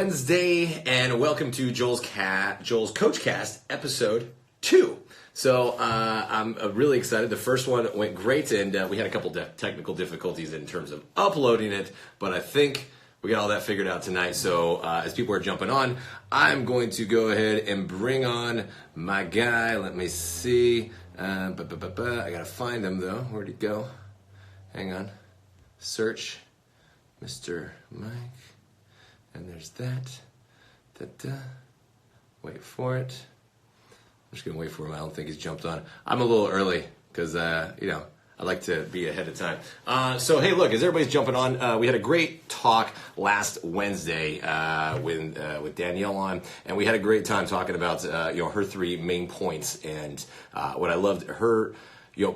Wednesday, and welcome to Joel's CoachCast Ep.2. So I'm really excited. The first one went great, and we had a couple technical difficulties in terms of uploading it, but I think we got all that figured out tonight. So as people are jumping on, I'm going to go ahead and bring on my guy. Let me see. I gotta find him though. Where'd he go? Hang on. Search Mr. Mike. And there's that. Wait for it. I'm just going to wait for him. I don't think he's jumped on. I'm a little early because, I like to be ahead of time. So, hey, look, as everybody's jumping on, we had a great talk last Wednesday with Danielle on, and we had a great time talking about, her three main points. And what I loved, her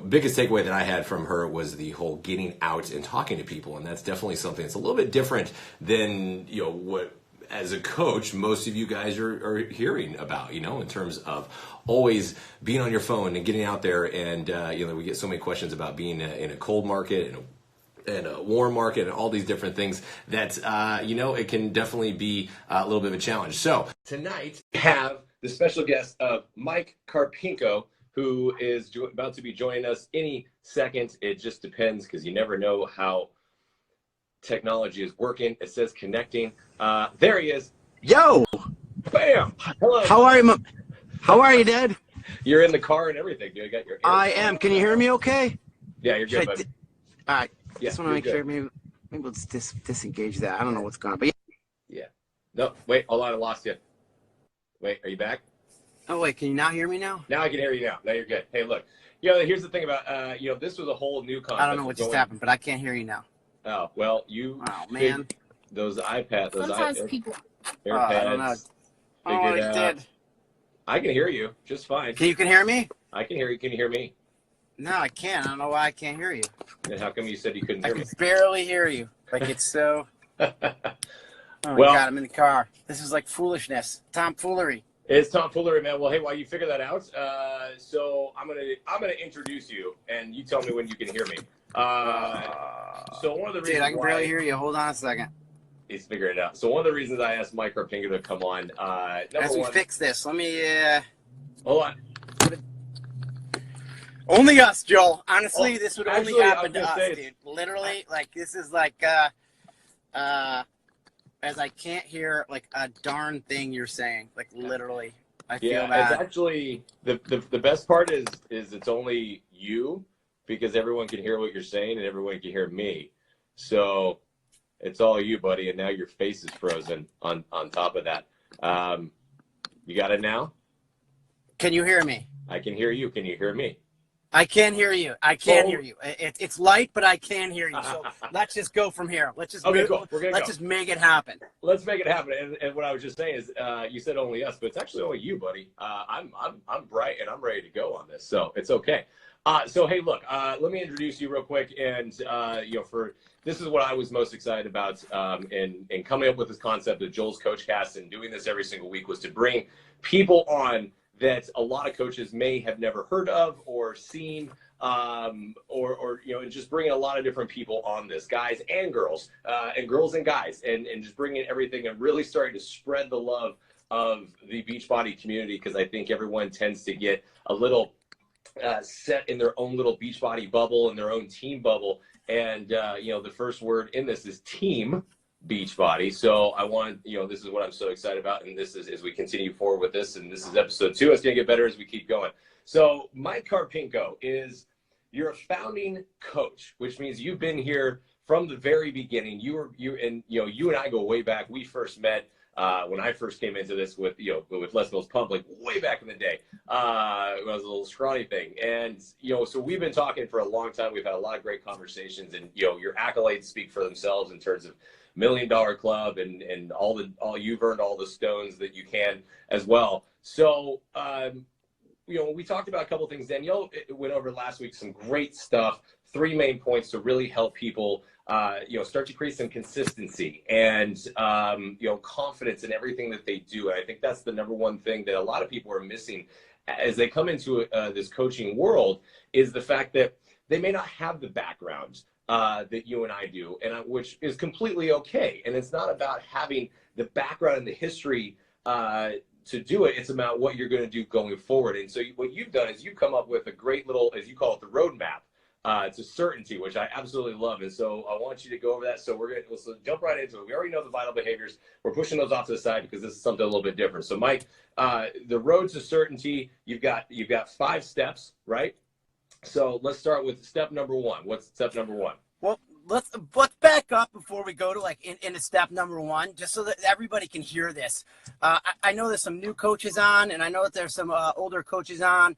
biggest takeaway that I had from her was the whole getting out and talking to people. And that's definitely something that's a little bit different than, what, as a coach, most of you guys are hearing about, in terms of always being on your phone and getting out there. And, we get so many questions about being in a cold market and a warm market and all these different things that, it can definitely be a little bit of a challenge. So tonight we have the special guest of Mike Karpenko, who is about to be joining us any second. It just depends because you never know how technology is working. It says connecting. There he is. Yo! Bam! Hello. How are you, Dad? You're in the car and everything, dude. You got your I am. Can you hear me okay? Yeah, you're good, buddy. All right. Yeah, just want to make sure. Maybe let's disengage that. I don't know what's going on. But yeah. No, wait. Hold on. I lost you. Wait, are you back? Oh, wait. Can you not hear me now? Now I can hear you now. Now you're good. Hey, look. Here's the thing about, this was a whole new concept. I don't know what just happened, but I can't hear you now. Oh, well, Oh, man. Those iPads, Sometimes people. AirPads, I don't know. Oh, it did. I can hear you just fine. You can hear me? I can hear you. Can you hear me? No, I can't. I don't know why I can't hear you. Then how come you said you couldn't I hear me? can barely hear you. Like it's so. Oh my Well- God, I'm in the car. This is like foolishness, tomfoolery. It's tomfoolery, man. Well, hey, while you figure that out, so I'm gonna introduce you, and you tell me when you can hear me. So one of the reasons Dude, I can barely hear you. Hold on a second. he's figuring it out. So one of the reasons I asked Mike Karpenko to come on, As we fix this, let me. hold on. Only us, Joel. Honestly, this would actually, only I happen was to gonna us, say dude. Literally, like this is like, as I can't hear like a darn thing you're saying. Like literally, I feel Yeah, bad. it's actually the best part is it's only you because everyone can hear what you're saying and everyone can hear me. So it's all you, buddy. And now your face is frozen on top of that. You got it now? Can you hear me? I can hear you. Can you hear me? I can hear you. I can Oh. hear you. It's light, but I can hear you. So let's just go from here. Let's just Okay, cool. We're gonna let's go. just make it happen. Let's make it happen. And what I was just saying is, you said only us, but it's actually only you, buddy. I'm bright and I'm ready to go on this, so it's okay. So hey, look, let me introduce you real quick, and this is what I was most excited about in coming up with this concept of Joel's CoachCast and doing this every single week was to bring people on that a lot of coaches may have never heard of or seen, or and just bringing a lot of different people on this, guys and girls and guys, and just bringing everything and really starting to spread the love of the Beachbody community, because I think everyone tends to get a little set in their own little Beachbody bubble and their own team bubble, and the first word in this is team. Beachbody. So I want, this is what I'm so excited about. And this is, as we continue forward with this, and this is episode 2, it's going to get better as we keep going. So Mike Karpenko you're a founding coach, which means you've been here from the very beginning. You and I go way back. We first met when I first came into this with Les Mills Pump, like way back in the day. When I was a little scrawny thing. And, so we've been talking for a long time. We've had a lot of great conversations, and, your accolades speak for themselves in terms of $1 Million Club and all you've earned all the stones that you can as well. So, we talked about a couple of things. Danielle went over last week some great stuff, 3 main points to really help people, start to create some consistency and, confidence in everything that they do. And I think that's the number one thing that a lot of people are missing as they come into this coaching world, is the fact that they may not have the background that you and I do, and which is completely okay. And it's not about having the background and the history to do it. It's about what you're going to do going forward. And so what you've done is you've come up with a great little, as you call it, the roadmap to certainty, which I absolutely love. And so I want you to go over that. So let's jump right into it. We already know the vital behaviors. We're pushing those off to the side because this is something a little bit different. So Mike, the road to certainty, you've got 5 steps, right? So let's start with step number 1. What's step number 1? Well, let's back up before we go to like into step number 1, just so that everybody can hear this. I know there's some new coaches on, and I know that there's some older coaches on.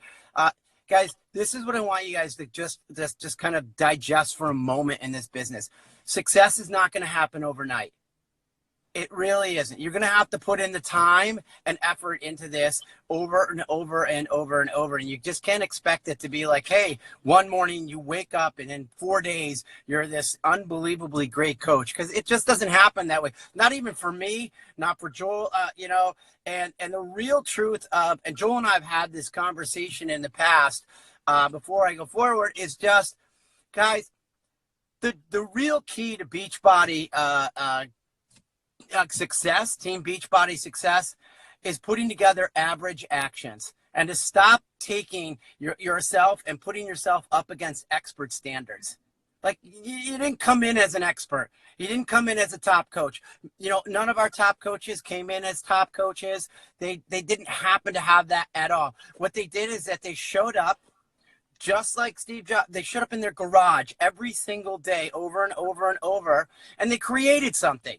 Guys, this is what I want you guys to just kind of digest for a moment in this business. Success is not going to happen overnight. It really isn't. You're going to have to put in the time and effort into this over and over and over and over. And you just can't expect it to be like, hey, one morning you wake up and in 4 days you're this unbelievably great coach. Because it just doesn't happen that way. Not even for me, not for Joel, And the real truth of, and Joel and I have had this conversation in the past before I go forward, is just, guys, the real key to Beachbody success, Team Beachbody success, is putting together average actions, and to stop taking yourself and putting yourself up against expert standards. Like, you didn't come in as an expert. You didn't come in as a top coach. None of our top coaches came in as top coaches. They didn't happen to have that at all. What they did is that they showed up just like Steve Jobs. They showed up in their garage every single day over and over and over, and they created something.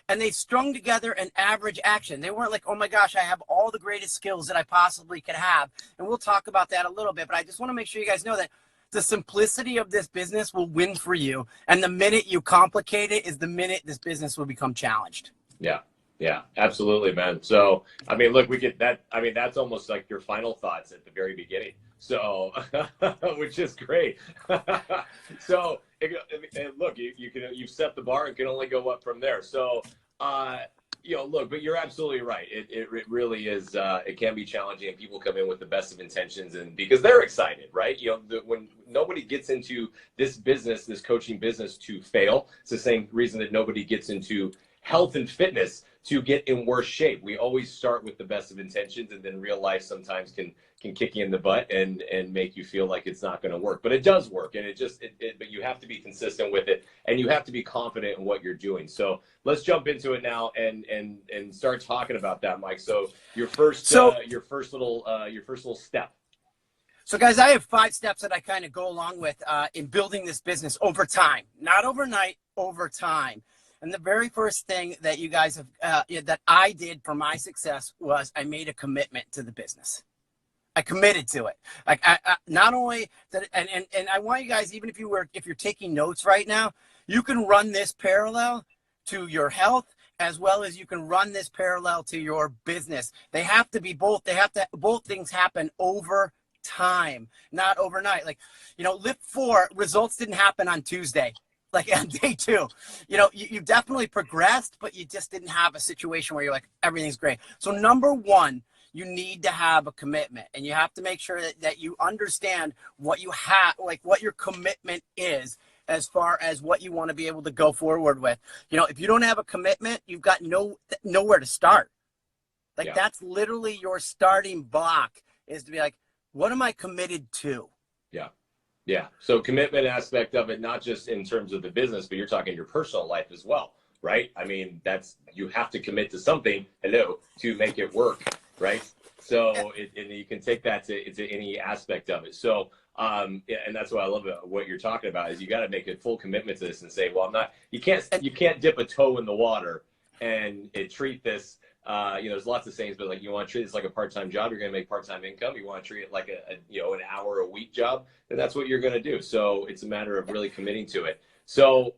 And they strung together an average action. They weren't like, oh my gosh, I have all the greatest skills that I possibly could have. And we'll talk about that a little bit, but I just want to make sure you guys know that the simplicity of this business will win for you. And the minute you complicate it is the minute this business will become challenged. Yeah, absolutely, man. So, I mean, look, we get that. I mean, that's almost like your final thoughts at the very beginning. So, which is great. So, look, you've set the bar. It can only go up from there. So, look, but you're absolutely right. It really is. It can be challenging, and people come in with the best of intentions, and because they're excited, right? When nobody gets into this business, this coaching business, to fail, it's the same reason that nobody gets into health and fitness to get in worse shape. We always start with the best of intentions, and then real life sometimes can kick you in the butt and make you feel like it's not going to work. But it does work, and but you have to be consistent with it, and you have to be confident in what you're doing. So let's jump into it now and start talking about that, Mike. So your first little step. So guys, I have 5 steps that I kind of go along with in building this business over time, not overnight, over time. And the very first thing that you guys have, that I did for my success was I made a commitment to the business. I committed to it. Like, I not only that, and I want you guys, even if you're taking notes right now, you can run this parallel to your health as well as you can run this parallel to your business. They have to be both. Both things happen over time, not overnight. Like, Lift 4 results didn't happen on Tuesday. Like on day 2, you definitely progressed, but you just didn't have a situation where you're like, everything's great. So number 1, you need to have a commitment, and you have to make sure that you understand what you have, like what your commitment is as far as what you want to be able to go forward with. If you don't have a commitment, you've got nowhere to start. Like, that's literally your starting block, is to be like, what am I committed to? Yeah. So commitment aspect of it, not just in terms of the business, but you're talking your personal life as well, right? I mean, you have to commit to something, to make it work, right? So and you can take that to any aspect of it. So, and that's what I love about what you're talking about, is you got to make a full commitment to this and say, well, you can't dip a toe in the water and treat this. There's lots of sayings, but like, you want to treat this like a part-time job, you're going to make part-time income. You want to treat it like an hour a week job, then that's what you're going to do. So it's a matter of really committing to it. So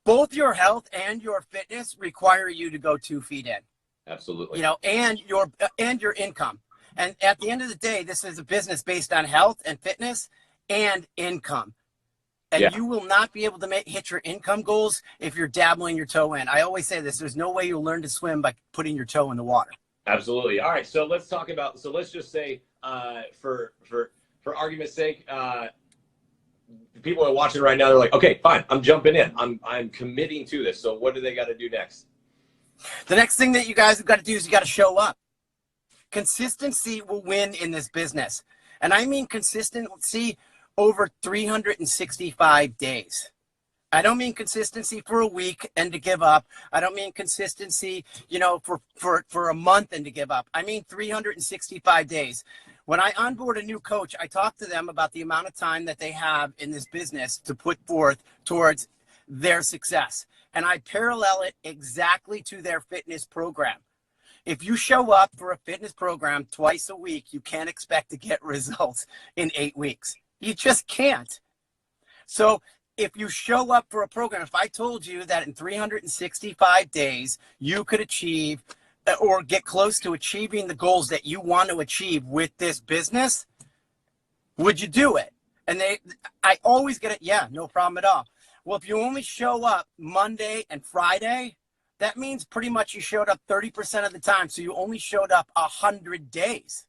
both your health and your fitness require you to go 2 feet in. Absolutely. And your income. And at the end of the day, this is a business based on health and fitness and income. And you will not be able to hit your income goals if you're dabbling your toe in. I always say this: there's no way you'll learn to swim by putting your toe in the water. Absolutely. All right. So let's let's just say, for argument's sake, people are watching right now, they're like, okay, fine, I'm jumping in. I'm committing to this. So what do they got to do next? The next thing that you guys have got to do is you got to show up. Consistency will win in this business. And I mean consistency over 365 days. I don't mean consistency for a week and to give up. I don't mean consistency, for a month and to give up. I mean 365 days. When I onboard a new coach, I talk to them about the amount of time that they have in this business to put forth towards their success. And I parallel it exactly to their fitness program. If you show up for a fitness program twice a week, you can't expect to get results in 8 weeks. You just can't. So if you show up for a program, if I told you that in 365 days, you could achieve or get close to achieving the goals that you want to achieve with this business, would you do it? And I always get it. Yeah, no problem at all. Well, if you only show up Monday and Friday, that means pretty much you showed up 30% of the time. So you only showed up 100 days.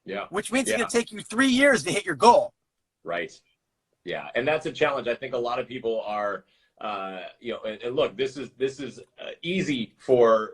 Yeah. Which means it's going to take you 3 years to hit your goal. Right. Yeah. And that's a challenge. I think a lot of people are, and look, this is easy for,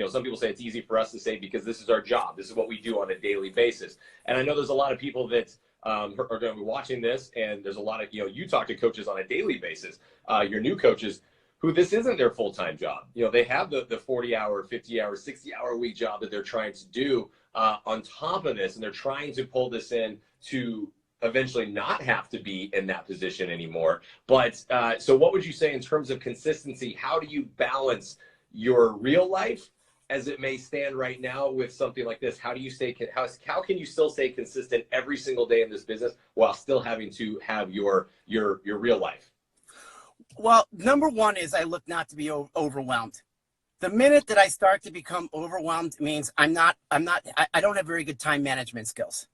some people say it's easy for us to say because this is our job. This is what we do on a daily basis. And I know there's a lot of people that are going to be watching this, and there's a lot of, you talk to coaches on a daily basis, your new coaches who this isn't their full-time job. They have the 40-hour, 50-hour, 60-hour week job that they're trying to do on top of this, and they're trying to pull this in to eventually not have to be in that position anymore. But so what would you say in terms of consistency? How do you balance your real life as it may stand right now with something like this? How do you how can you still stay consistent every single day in this business while still having to have your real life? Well, number one is I look not to be overwhelmed. The minute that I start to become overwhelmed means I don't have very good time management skills.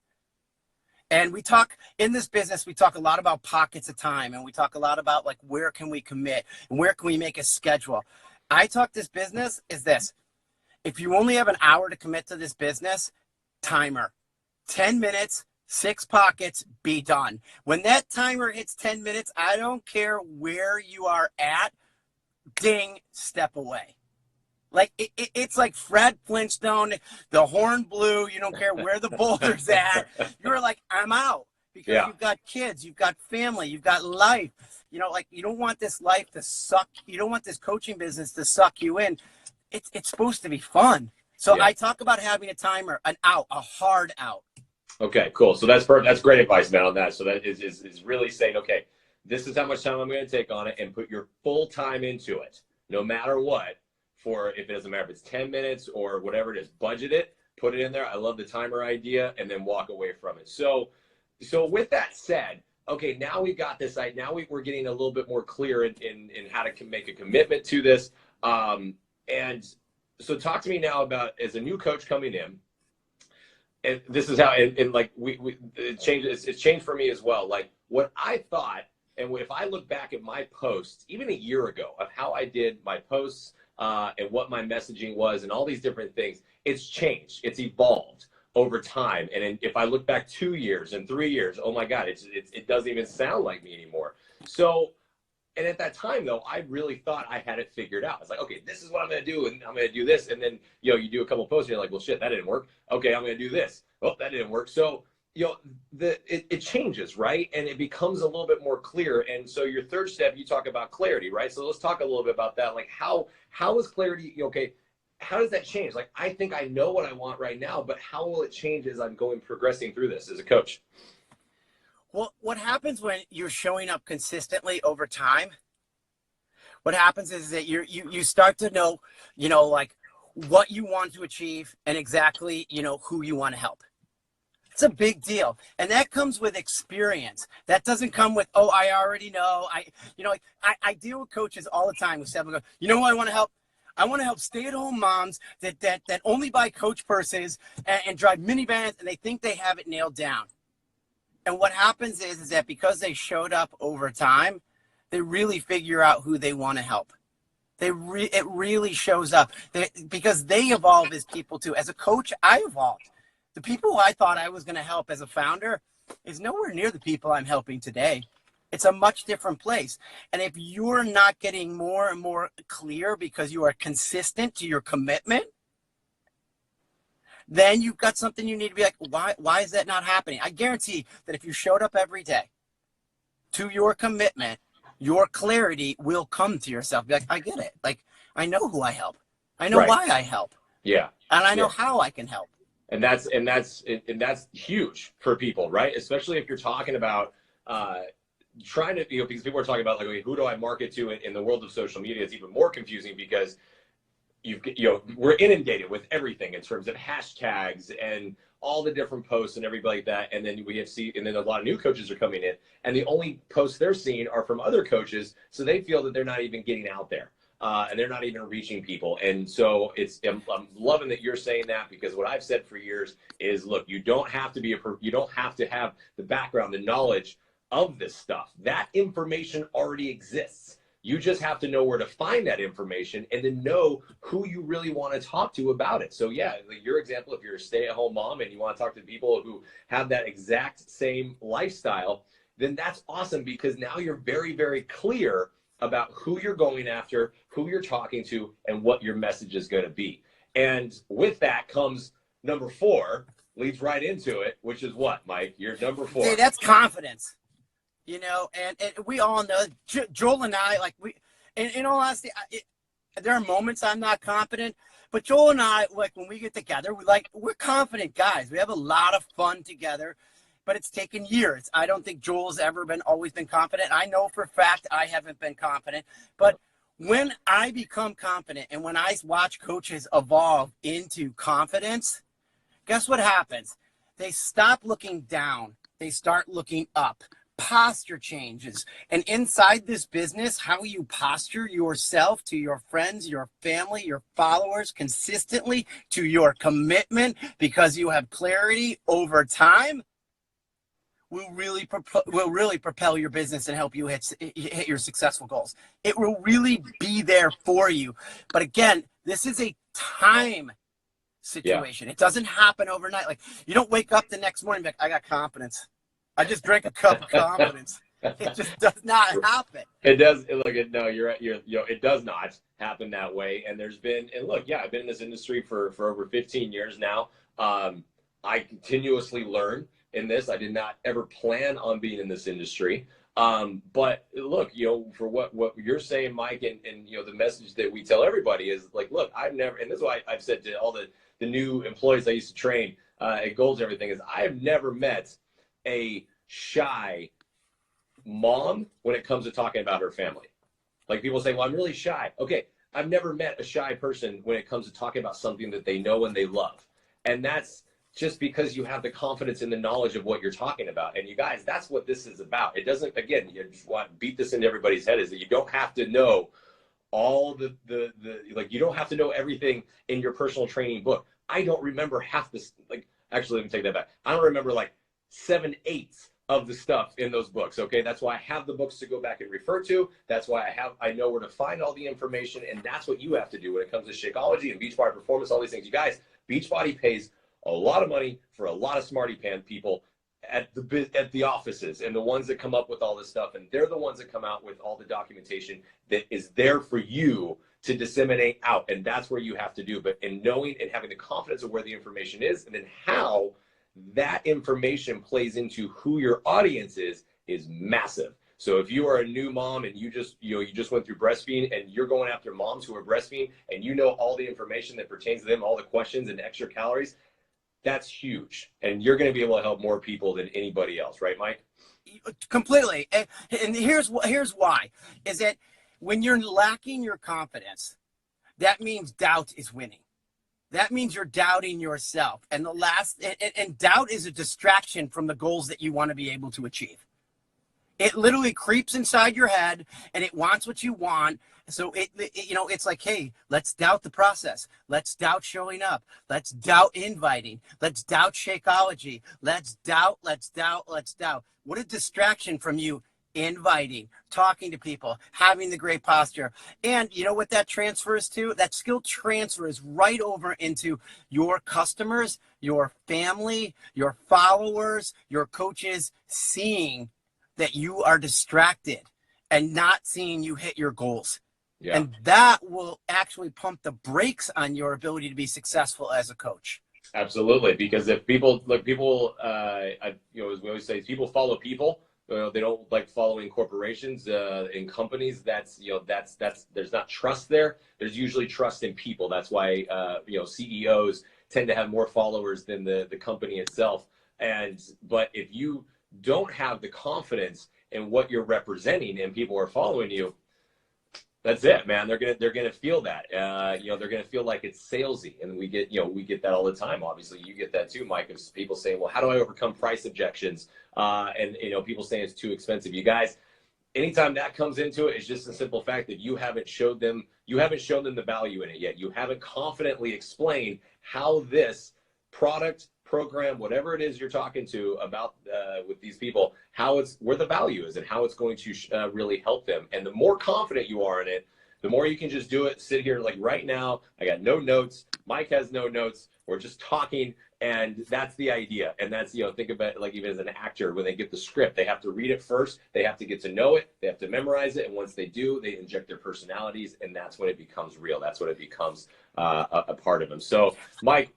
And we talk in this business, we talk a lot about pockets of time, and we talk a lot about like, where can we commit and where can we make a schedule? I talk this business is this. If you only have an hour to commit to this business, timer, 10 minutes, 6 pockets, be done. When that timer hits 10 minutes, I don't care where you are at, ding, step away. Like it's like Fred Flintstone, the horn blew, you don't care where the boulder's at. You're like, I'm out because you've got kids, you've got family, you've got life. You don't want this life to suck. You don't want this coaching business to suck you in. It's supposed to be fun. So I talk about having a timer, an out, a hard out. Okay, cool. So that's perfect. That's great advice, man, on that. So that is really saying, okay, this is how much time I'm going to take on it, and put your full time into it, no matter what. For if it doesn't matter if it's 10 minutes or whatever it is, budget it, put it in there. I love the timer idea, and then walk away from it. So with that said, okay, now we got this. Now we're getting a little bit more clear in how to make a commitment to this. And so talk to me now about, as a new coach coming in, and this is how, and like it's changed for me as well. Like what I thought, and if I look back at my posts, even a year ago, of how I did my posts, and what my messaging was and all these different things, it's changed. It's evolved over time. And if I look back 2 years and 3 years, oh my God, it doesn't even sound like me anymore. So, and at that time though, I really thought I had it figured out. It's like, okay, this is what I'm going to do. And I'm going to do this. And then, you do a couple of posts and you're like, well, shit, that didn't work. Okay, I'm going to do this. Oh, that didn't work. So, it changes, right? And it becomes a little bit more clear. And so your third step, you talk about clarity, right? So let's talk a little bit about that. Like how is clarity, okay, how does that change? Like, I think I know what I want right now, but how will it change as I'm progressing through this as a coach? Well, what happens when you're showing up consistently over time, what happens is that you start to know, like what you want to achieve and exactly, who you want to help. It's a big deal. And that comes with experience. That doesn't come with, oh, I already know. I deal with coaches all the time who say, you know what I want to help? I want to help stay-at-home moms that only buy Coach purses and drive minivans, and they think they have it nailed down. And what happens is that because they showed up over time, they really figure out who they want to help. It really shows up because they evolve as people too. As a coach, I evolved. The people who I thought I was going to help as a founder, is nowhere near the people I'm helping today. It's a much different place. And if you're not getting more and more clear because you are consistent to your commitment, then you've got something you need to be like, why is that not happening? I guarantee that if you showed up every day to your commitment, your clarity will come to yourself. Be like, I get it. Like, I know who I help. I know why I help. Yeah. And I know how I can help. And that's huge for people, right? Especially if you're talking about trying to, because people are talking about like, okay, who do I market to in the world of social media? It's even more confusing because we're inundated with everything in terms of hashtags and all the different posts and everybody like that. And then and then a lot of new coaches are coming in, and the only posts they're seeing are from other coaches. So they feel that they're not even getting out there. And they're not even reaching people. And so I'm loving that you're saying that, because what I've said for years is, look, you don't have to have the background, the knowledge of this stuff. That information already exists. You just have to know where to find that information and to know who you really want to talk to about it. So yeah, like your example, if you're a stay-at-home mom and you want to talk to people who have that exact same lifestyle, then that's awesome, because now you're very, very clear about who you're going after, who you're talking to, and what your message is going to be. And with that comes number 4, leads right into it, which is what, Mike? You're number 4. Hey, that's confidence. And we all know, Joel and I, like, in all honesty, there are moments I'm not confident, but Joel and I, like, when we get together, we're confident guys. We have a lot of fun together, but it's taken years. I don't think Joel's always been confident. I know for a fact I haven't been confident, but when I become confident and when I watch coaches evolve into confidence, guess what happens? They stop looking down. They start looking up. Posture changes. And inside this business, how you posture yourself to your friends, your family, your followers consistently, to your commitment, because you have clarity over time, will really propel your business and help you hit your successful goals. It will really be there for you. But again, this is a time situation. Yeah. It doesn't happen overnight. Like, you don't wake up the next morning and be like, I got confidence. I just drank a cup of confidence. It just does not happen. It does. Look, no, you're right. It does not happen that way. And I've been in this industry for over 15 years now. I continuously learn in this. I did not ever plan on being in this industry. But look, for what you're saying, Mike, and the message that we tell everybody is like, look, and this is why I've said to all the new employees I used to train at Gold's and everything, is I have never met a shy mom when it comes to talking about her family. Like, people say, well, I'm really shy. Okay, I've never met a shy person when it comes to talking about something that they know and they love. And that's just because you have the confidence and the knowledge of what you're talking about. And you guys, that's what this is about. It doesn't, again, you just want to beat this into everybody's head, is that you don't have to know all the you don't have to know everything in your personal training book. I don't remember half this, actually, let me take that back. I don't remember 7/8 of the stuff in those books. Okay, that's why I have the books to go back and refer to. That's why I know where to find all the information, and that's what you have to do when it comes to Shakeology and Beachbody Performance, all these things. You guys, Beachbody pays a lot of money for a lot of smarty pan people at the offices, and the ones that come up with all this stuff, and they're the ones that come out with all the documentation that is there for you to disseminate out, and that's where you have to do. But in knowing and having the confidence of where the information is, and then how that information plays into who your audience is massive. So if you are a new mom and you just went through breastfeeding, and you're going after moms who are breastfeeding, and you know all the information that pertains to them, all the questions and extra calories, that's huge. And you're going to be able to help more people than anybody else, right, Mike? Completely. And here's why, is that when you're lacking your confidence, that means doubt is winning. That means you're doubting yourself. And and doubt is a distraction from the goals that you want to be able to achieve. It literally creeps inside your head, and it wants what you want. So it's like, hey, let's doubt the process. Let's doubt showing up. Let's doubt inviting. Let's doubt Shakeology. Let's doubt. What a distraction from you inviting, talking to people, having the great posture. And you know what that transfers to? That skill transfers right over into your customers, your family, your followers, your coaches seeing that you are distracted and not seeing you hit your goals. Yeah. And that will actually pump the brakes on your ability to be successful as a coach. Absolutely. Because if people, as we always say, people follow people. They don't like following corporations in companies. That's there's not trust there. There's usually trust in people. That's why CEOs tend to have more followers than the company itself. But if you don't have the confidence in what you're representing and people are following you, that's it, man. They're gonna feel that. They're gonna feel like it's salesy, and we get that all the time. Obviously, you get that too, Mike. Of people saying, "Well, how do I overcome price objections?" And people saying it's too expensive. You guys, anytime that comes into it, it's just a simple fact that you haven't shown them the value in it yet. You haven't confidently explained how this product, program, whatever it is you're talking to about with these people, where the value is and how it's going to really help them. And the more confident you are in it, the more you can just do it. Sit here like right now. I got no notes. Mike has no notes. We're just talking, and that's the idea. And that's, think about it like even as an actor, when they get the script, they have to read it first. They have to get to know it. They have to memorize it. And once they do, they inject their personalities, and that's when it becomes real. That's when it becomes a part of them. So, Mike,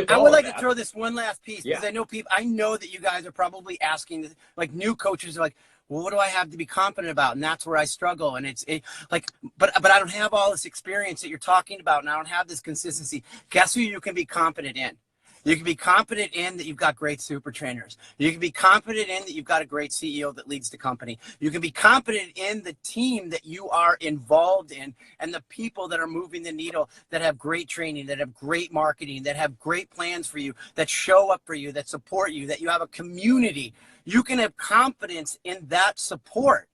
I would like to throw this one last piece, because I know that you guys are probably asking, like, new coaches are like, well, what do I have to be confident about? And that's where I struggle. And but I don't have all this experience that you're talking about, and I don't have this consistency. Guess who you can be confident in? You can be confident in that you've got great super trainers. You can be confident in that you've got a great CEO that leads the company. You can be confident in the team that you are involved in and the people that are moving the needle, that have great training, that have great marketing, that have great plans for you, that show up for you, that support you, that you have a community. You can have confidence in that support.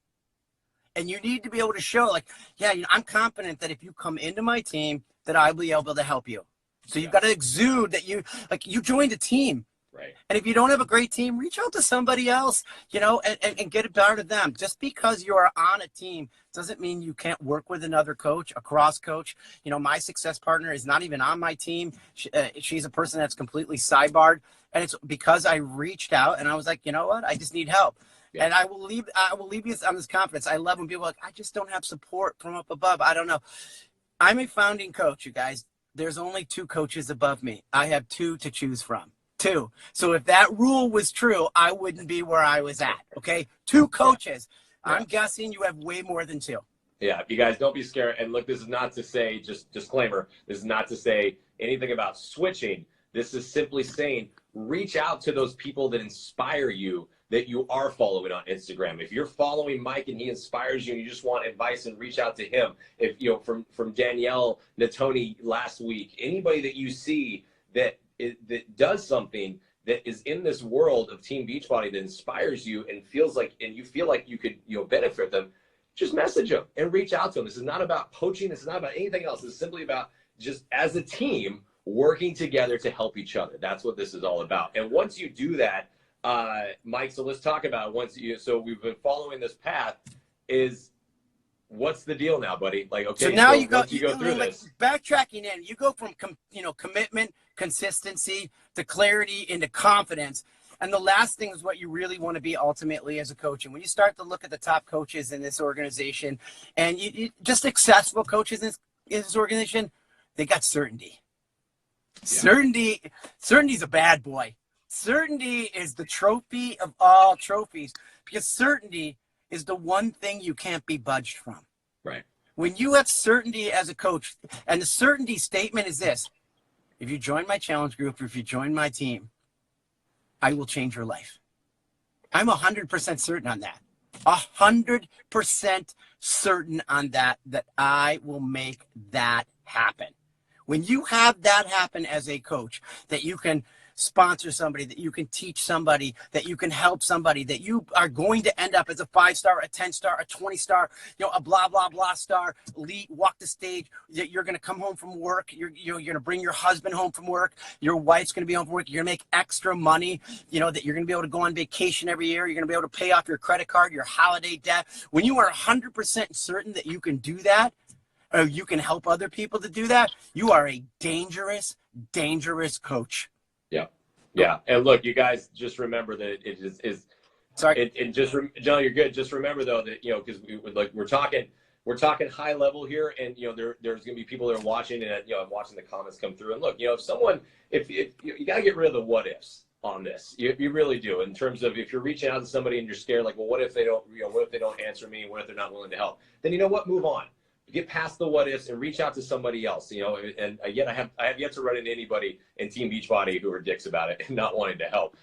And you need to be able to show, like, I'm confident that if you come into my team, that I'll be able to help you. So you've got to exude that you joined a team. Right. And if you don't have a great team, reach out to somebody else, and get a part of them. Just because you are on a team doesn't mean you can't work with another coach, a cross coach. My success partner is not even on my team. She's a person that's completely sidebarred. And it's because I reached out and I was like, you know what? I just need help. Yeah. And I will leave you on this confidence. I love when people are like, I just don't have support from up above. I don't know. I'm a founding coach, you guys. There's only 2 coaches above me. I have 2 to choose from. 2. So if that rule was true, I wouldn't be where I was at. Okay. 2 coaches. Yeah. I'm guessing you have way more than 2. Yeah. You guys don't be scared. And look, this is not to say, just disclaimer, this is not to say anything about switching. This is simply saying, reach out to those people that inspire you, that you are following on Instagram. If you're following Mike and he inspires you and you just want advice, and reach out to him. If from Danielle Natoni last week, anybody that you see that does something that is in this world of Team Beachbody that inspires you and you feel like you could benefit them, just message them and reach out to them. This is not about poaching. This is not about anything else. It's simply about just as a team working together to help each other. That's what this is all about. And once you do that, Mike, so let's talk about so we've been following this path. What's the deal now, buddy? Like, okay, so now you go through like this. Backtracking in, you go from commitment, consistency, to clarity, into confidence. And the last thing is what you really want to be ultimately as a coach. And when you start to look at the top coaches in this organization, and you just successful coaches in this organization, they got certainty. Yeah. Certainty's a bad boy. Certainty is the trophy of all trophies, because certainty is the one thing you can't be budged from. Right. When you have certainty as a coach, and the certainty statement is this: if you join my challenge group, or if you join my team, I will change your life. I'm 100% certain on that. 100% certain on that I will make that happen. When you have that happen as a coach, that you can sponsor somebody, that you can teach somebody, that you can help somebody, that you are going to end up as a 5-star, a 10-star, a 20-star, a blah, blah, blah star, elite, walk the stage, that you're going to come home from work. You're going to bring your husband home from work. Your wife's going to be home from work. You're going to make extra money, that you're going to be able to go on vacation every year. You're going to be able to pay off your credit card, your holiday debt. When you are 100% certain that you can do that, or you can help other people to do that, you are a dangerous, dangerous coach. Yeah. Yeah. And look, you guys just remember that it is sorry. John, you're good. Just remember though that, because we're talking high level here, and there's going to be people that are watching, and I'm watching the comments come through. And look, if you got to get rid of the what ifs on this, you really do. In terms of, if you're reaching out to somebody and you're scared, like, well, what if they don't answer me? What if they're not willing to help? Then move on. Get past the what ifs and reach out to somebody else. And again, I have yet to run into anybody in Team Beachbody who are dicks about it and not wanting to help.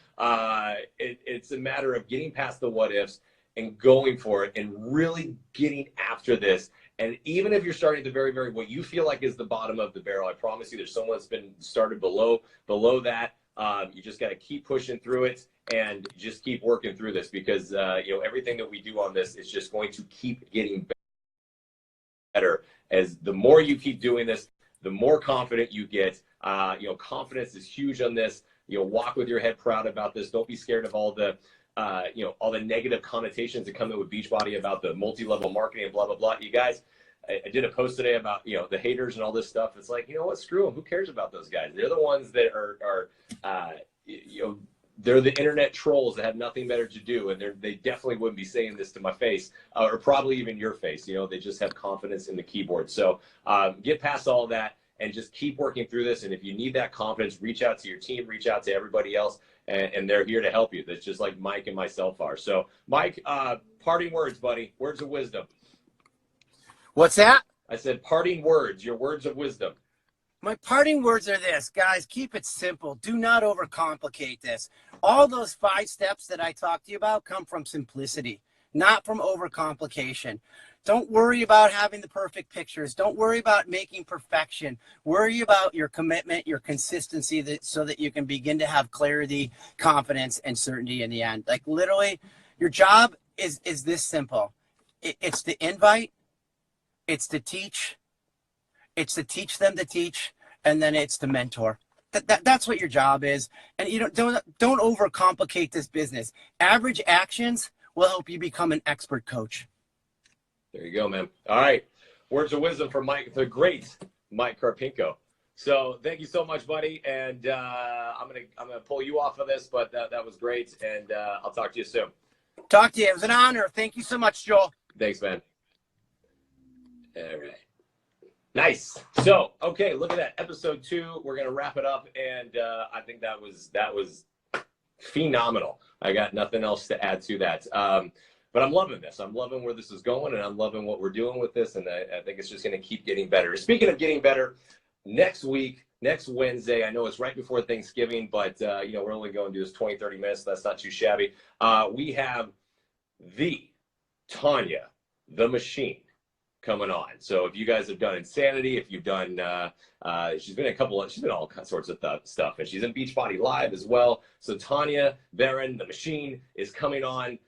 It's a matter of getting past the what ifs and going for it and really getting after this. And even if you're starting at the very, very, what you feel like is the bottom of the barrel, I promise you there's someone that's been started below that. You just got to keep pushing through it and just keep working through this, because everything that we do on this is just going to keep getting better. As the more you keep doing this, the more confident you get. Confidence is huge on this. Walk with your head proud about this. Don't be scared of all the all the negative connotations that come in with Beachbody about the multi-level marketing and blah, blah, blah. You guys, I did a post today about, the haters and all this stuff. It's like, what, screw them. Who cares about those guys? They're the ones that are they're the internet trolls that have nothing better to do. And they definitely wouldn't be saying this to my face, or probably even your face. They just have confidence in the keyboard. So get past all that and just keep working through this. And if you need that confidence, reach out to your team, reach out to everybody else. And they're here to help you. That's just like Mike and myself are. So, Mike, parting words, buddy. Words of wisdom. What's that? I said parting words, your words of wisdom. My parting words are this, guys. Keep it simple. Do not overcomplicate this. All those 5 steps that I talked to you about come from simplicity, not from overcomplication. Don't worry about having the perfect pictures. Don't worry about making perfection. Worry about your commitment, your consistency, so that you can begin to have clarity, confidence, and certainty in the end. Like, literally, your job is this simple. It's to invite. It's to teach. It's to teach them to teach. And then it's to mentor. That's what your job is. And don't overcomplicate this business. Average actions will help you become an expert coach. There you go, man. All right. Words of wisdom from Mike, the great Mike Karpenko. So thank you so much, buddy. And I'm gonna pull you off of this, but that was great. And I'll talk to you soon. Talk to you. It was an honor. Thank you so much, Joel. Thanks, man. All right. Nice. So, okay, look at that. Episode 2. We're gonna wrap it up, and I think that was phenomenal. I got nothing else to add to that. But I'm loving this. I'm loving where this is going, and I'm loving what we're doing with this, and I think it's just going to keep getting better. Speaking of getting better, next Wednesday, I know it's right before Thanksgiving, but we're only going to do this 20, 30 minutes, so that's not too shabby. We have the Tanya, the Machine, coming on. So if you guys have done Insanity, if you've done, she's been all sorts of stuff, and she's in Beachbody Live as well. So Tanya Barron, the Machine, is coming on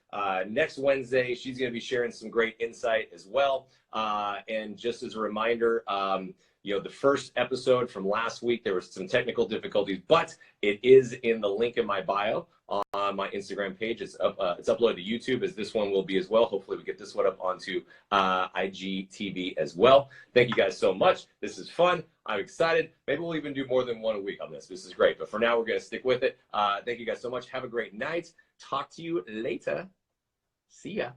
next Wednesday. She's going to be sharing some great insight as well. And just as a reminder, the first episode from last week, there was some technical difficulties, but it is in the link in my bio on my Instagram page. It's uploaded to YouTube, as this one will be as well. Hopefully we get this one up onto IGTV as well. Thank you guys so much. This is fun. I'm excited. Maybe we'll even do more than one a week on this. This is great. But for now, we're going to stick with it. Thank you guys so much. Have a great night. Talk to you later. See ya.